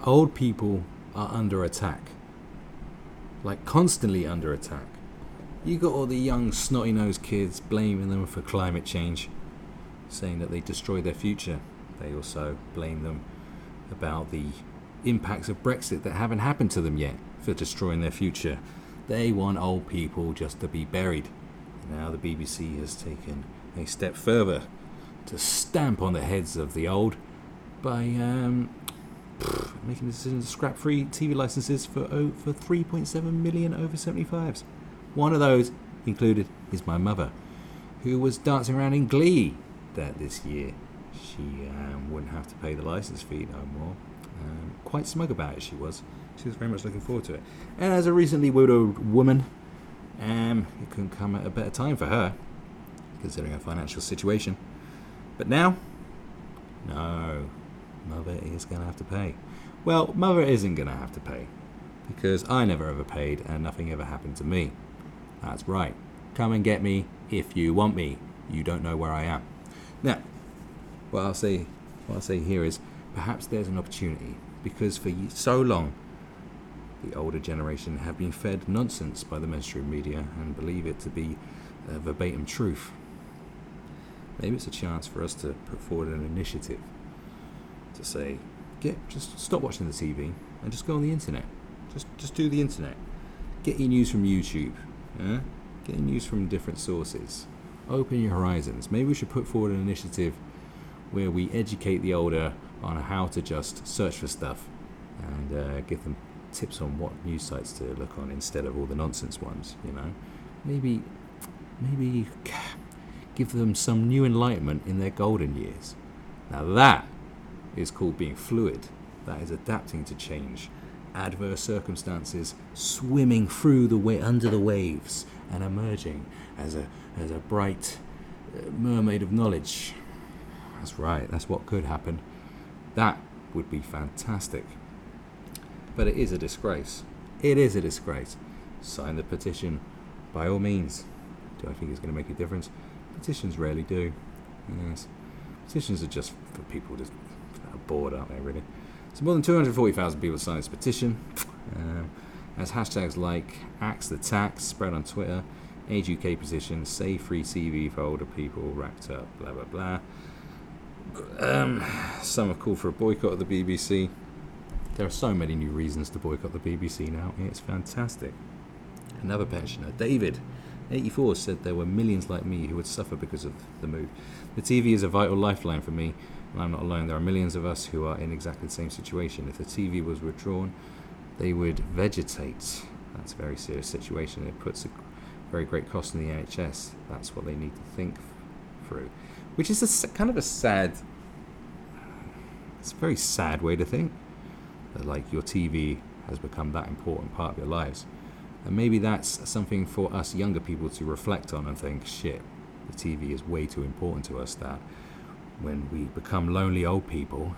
Old people are under attack. Like, constantly under attack. You got all the young snotty-nosed kids blaming them for climate change, saying that they destroy their future. They also blame them about the impacts of Brexit that haven't happened to them yet for destroying their future. They want old people just to be buried. Now the BBC has taken a step further to stamp on the heads of the old by making the decision to scrap free TV licenses for 3.7 million over 75s. One of those included is my mother, who was dancing around in glee that this year she wouldn't have to pay the license fee no more. Quite smug about it, she was. She was very much looking forward to it. And as a recently widowed woman, it couldn't come at a better time for her, considering her financial situation. But now, no, mother is going to have to pay. Well, mother isn't going to have to pay, because I never ever paid and nothing ever happened to me. That's right. Come and get me if you want me. You don't know where I am. Now, what I'll say here is, perhaps there's an opportunity, because for so long the older generation have been fed nonsense by the mainstream media and believe it to be verbatim truth. Maybe it's a chance for us to put forward an initiative to say, just stop watching the TV and just go on the internet. Just do the internet. Get your news from YouTube. Get your news from different sources. Open your horizons. Maybe we should put forward an initiative where we educate the older on how to just search for stuff and give them tips on what news sites to look on instead of all the nonsense ones, you know. Maybe give them some new enlightenment in their golden years. Now that is called being fluid. That is adapting to change. Adverse circumstances, swimming through under the waves and emerging as a bright mermaid of knowledge. That's right, that's what could happen. That would be fantastic. But it is a disgrace. It is a disgrace. Sign the petition, by all means. Do I think it's going to make a difference? Petitions rarely do. Yes. Petitions are just for people that are bored, aren't they, really? So more than 240,000 people signed this petition. As hashtags like Axe the Tax spread on Twitter, Age UK petition, Save Free TV for older people, racked up, blah, blah, blah. Some have called for a boycott of the BBC. There are so many new reasons to boycott the BBC now. It's fantastic. Another pensioner, David, 84, said there were millions like me who would suffer because of the move. The TV is a vital lifeline for me, and I'm not alone. There are millions of us who are in exactly the same situation. If the TV was withdrawn, they would vegetate. That's a very serious situation. It puts a very great cost in the NHS. That's what they need to think through. Which is it's a very sad way to think. That, like, your TV has become that important part of your lives. And maybe that's something for us younger people to reflect on and think, shit, the TV is way too important to us, that when we become lonely old people,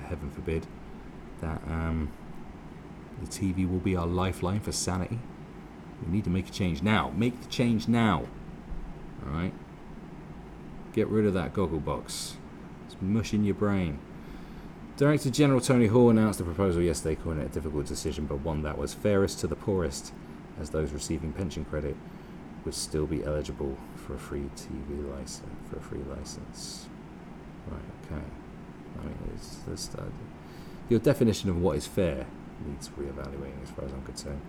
heaven forbid, that the TV will be our lifeline for sanity. We need to make a change now. Make the change now. Alright? Get rid of that goggle box. It's mushing your brain. Director General Tony Hall announced a proposal yesterday calling it a difficult decision, but one that was fairest to the poorest, as those receiving pension credit would still be eligible for a free TV license. Right, okay. I mean, your definition of what is fair needs reevaluating as far as I'm concerned.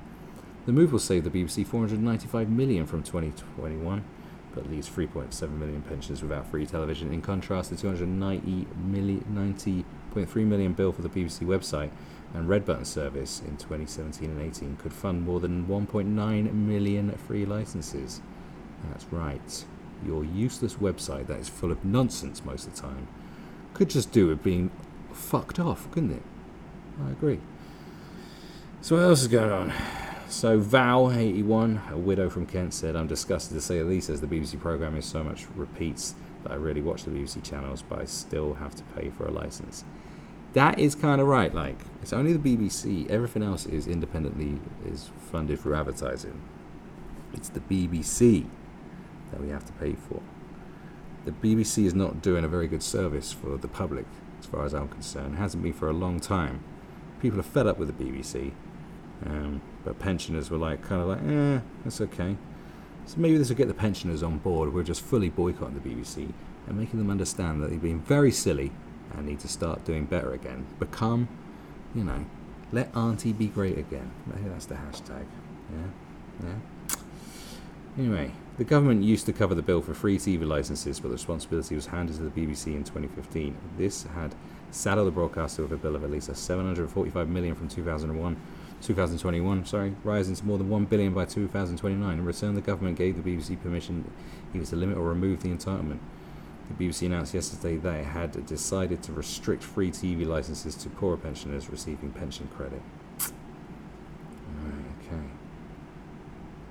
The move will save the BBC $495 million from 2021, but leaves 3.7 million pensioners without free television. In contrast, the 90.3 million bill for the BBC website and Red Button service in 2017 and 18 could fund more than 1.9 million free licenses. That's right. Your useless website that is full of nonsense most of the time could just do with being fucked off, couldn't it? I agree. So what else is going on? So Val, 81, a widow from Kent, said, I'm disgusted to say the least, as the BBC programme is so much repeats that I really watch the BBC channels, but I still have to pay for a licence. That is kind of right. Like, it's only the BBC. Everything else is funded through advertising. It's the BBC that we have to pay for. The BBC is not doing a very good service for the public, as far as I'm concerned. It hasn't been for a long time. People are fed up with the BBC, but pensioners were like, kind of like, that's okay. So maybe this will get the pensioners on board. We're just fully boycotting the BBC and making them understand that they've been very silly and need to start doing better again. Become, let Auntie be great again. Maybe that's the hashtag. Yeah. Anyway, the government used to cover the bill for free TV licenses, but the responsibility was handed to the BBC in 2015. This had saddled the broadcaster with a bill of at least $745 million from 2021, rising to more than $1 billion by 2029. In return, the government gave the BBC permission either to limit or remove the entitlement. The BBC announced yesterday that it had decided to restrict free TV licenses to poorer pensioners receiving pension credit. Alright, okay.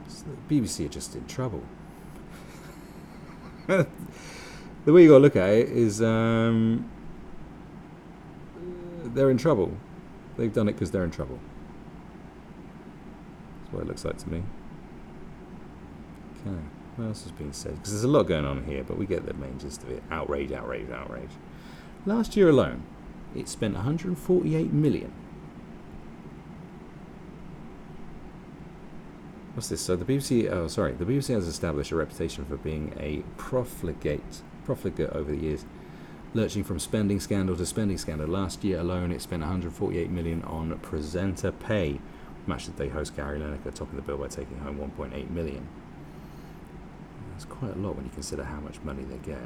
So the BBC are just in trouble. The way you got to look at it is they're in trouble. They've done it because they're in trouble. That's what it looks like to me. Okay. What else is being said? Because there's a lot going on here, but we get the main gist of it. Outrage. Last year alone, it spent $148 million. What's this? So the BBC, the BBC has established a reputation for being a profligate over the years, lurching from spending scandal to spending scandal. Last year alone, it spent $148 million on presenter pay. Match the Day host Gary Lineker topping the bill by taking home $1.8 million. That's quite a lot when you consider how much money they get.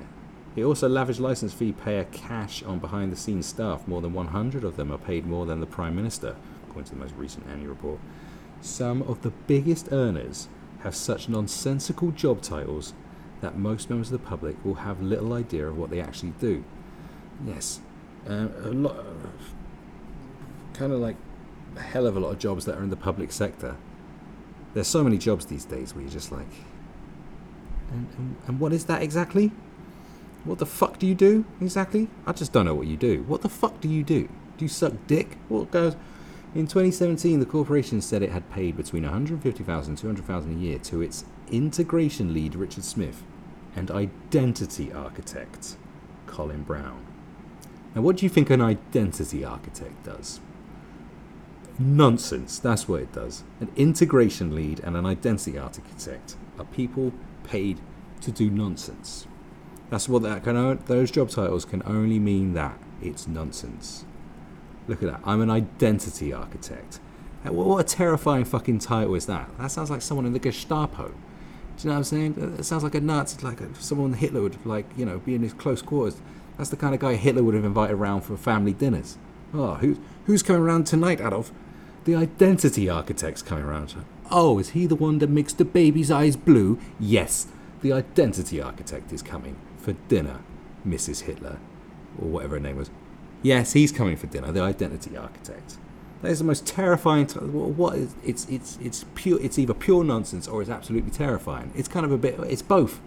It also lavished license fee payer cash on behind-the-scenes staff. More than 100 of them are paid more than the Prime Minister, according to the most recent annual report. Some of the biggest earners have such nonsensical job titles that most members of the public will have little idea of what they actually do. Yes, a hell of a lot of jobs that are in the public sector. There's so many jobs these days where you're just like, and what is that exactly? What the fuck do you do exactly? I just don't know what you do. What the fuck do you do? Do you suck dick? What goes? In 2017, the corporation said it had paid between $150,000 and $200,000 a year to its integration lead, Richard Smith, and identity architect, Colin Brown. Now, what do you think an identity architect does? Nonsense. That's what it does. An integration lead and an identity architect are people paid to do nonsense. That's what those job titles can only mean. That it's nonsense. Look at that. I'm an identity architect. What a terrifying fucking title is that? That sounds like someone in the Gestapo. Do you know what I'm saying? It sounds like a Nazi, like someone Hitler would be in his close quarters. That's the kind of guy Hitler would have invited around for family dinners. Oh, who's coming around tonight, Adolf? The identity architect's coming around. Oh, is he the one that makes the baby's eyes blue? Yes, the identity architect is coming for dinner, Mrs. Hitler, or whatever her name was. Yes, he's coming for dinner, the identity architect. That is the most terrifying. It's pure. It's either pure nonsense or it's absolutely terrifying. It's kind of a bit. It's both.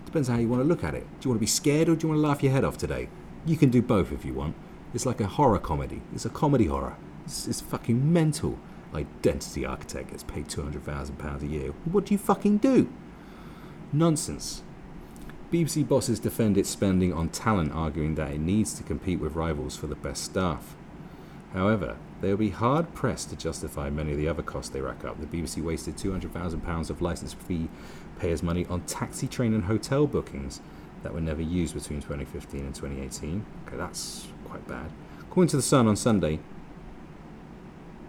Depends on how you want to look at it. Do you want to be scared or do you want to laugh your head off today? You can do both if you want. It's like a horror comedy. It's a comedy horror. It's fucking mental. Identity architect gets paid £200,000 a year. What do you fucking do? Nonsense. BBC bosses defend its spending on talent, arguing that it needs to compete with rivals for the best staff. However, they will be hard-pressed to justify many of the other costs they rack up. The BBC wasted £200,000 of licence fee payers' money on taxi, train and hotel bookings that were never used between 2015 and 2018. Okay, that's quite bad. According to The Sun on Sunday,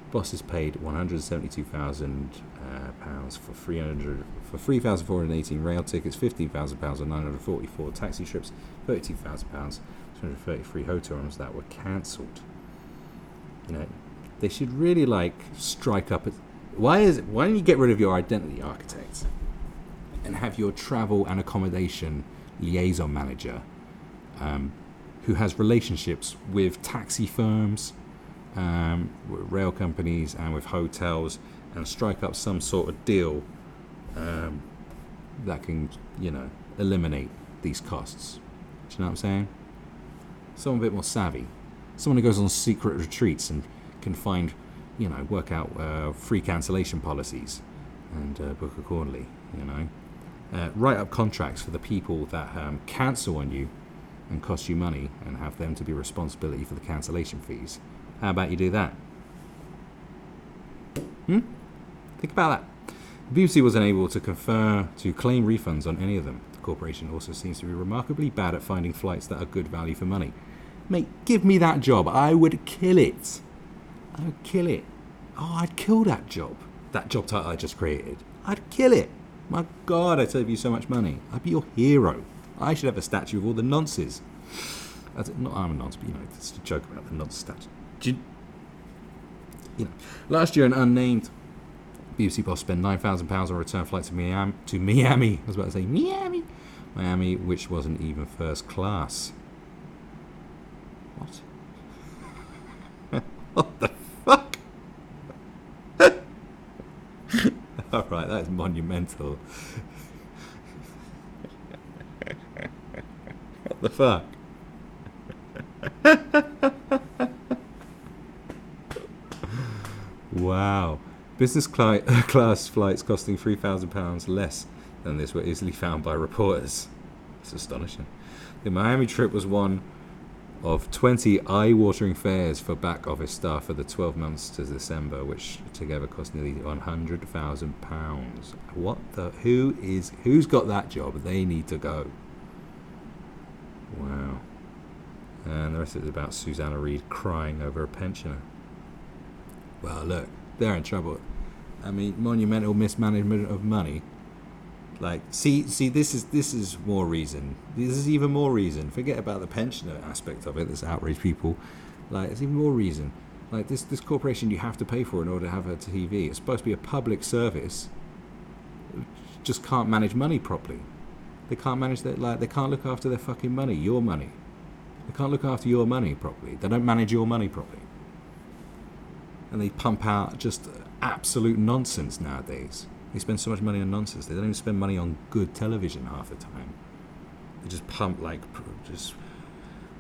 bosses paid £172,000 for 3,418 rail tickets, £15,000 on 944 taxi trips, £32,000, 233 hotel rooms that were cancelled. They should really strike up. Why don't you get rid of your identity architect and have your travel and accommodation liaison manager, who has relationships with taxi firms, with rail companies and with hotels, and strike up some sort of deal that can, eliminate these costs. Do you know what I'm saying? Someone a bit more savvy. Someone who goes on secret retreats and can find, work out free cancellation policies and book accordingly, write up contracts for the people that cancel on you and cost you money and have them to be responsibility for the cancellation fees. How about you do that? Think about that. The BBC wasn't able to claim refunds on any of them. The corporation also seems to be remarkably bad at finding flights that are good value for money. Mate, give me that job. I would kill it. I would kill it. Oh, I'd kill that job. That job title I just created. I'd kill it. My God, I'd save you so much money. I'd be your hero. I should have a statue of all the nonces. Not I'm a nonce, but it's a joke about the nonce statue. Last year an unnamed BBC boss spent £9,000 on a return flight to Miami. I was about to say Miami, which wasn't even first class. What? What the fuck? Alright, that is monumental. What the fuck? Wow. Business class flights costing £3,000 less than this were easily found by reporters. It's astonishing. The Miami trip was one of 20 eye-watering fares for back office staff for the 12 months to December, which together cost nearly £100,000. What the? Who's got that job? They need to go. Wow. And the rest of it is about Susanna Reid crying over a pensioner. Well, look, they're in trouble. I mean, monumental mismanagement of money. Like, see, this is more reason. This is even more reason. Forget about the pensioner aspect of it. That's outraged people. Like, it's even more reason. Like, this corporation you have to pay for in order to have a TV. It's supposed to be a public service. Just can't manage money properly. They can't manage that. Like, they can't look after their fucking money. Your money. They can't look after your money properly. They don't manage your money properly. And they pump out just absolute nonsense nowadays. They spend so much money on nonsense. They don't even spend money on good television half the time. They just pump, like, just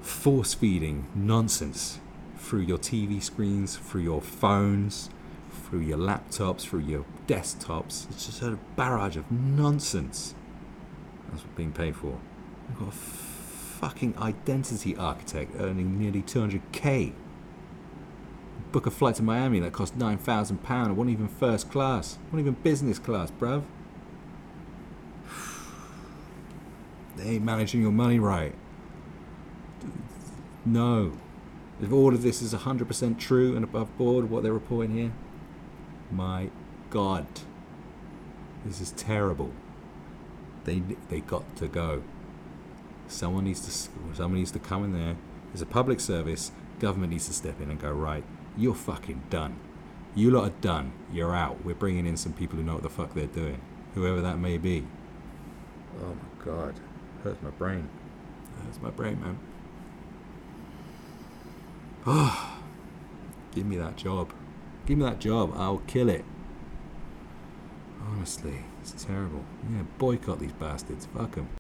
force-feeding nonsense through your TV screens, through your phones, through your laptops, through your desktops. It's just a barrage of nonsense. That's what being paid for. We've got a fucking identity architect earning nearly 200k. Book a flight to Miami that cost £9,000. It wasn't even first class. It wasn't even business class, bruv. They ain't managing your money right. No. If all of this is 100% true and above board, what they're reporting here, my God, this is terrible. They got to go. Someone needs to come in there. It's a public service. Government needs to step in and go, right, you're fucking done. You lot are done. You're out. We're bringing in some people who know what the fuck they're doing. Whoever that may be. Oh my God. Hurts my brain. Hurts my brain, man. Oh, give me that job. Give me that job. I'll kill it. Honestly, it's terrible. Yeah, boycott these bastards. Fuck them.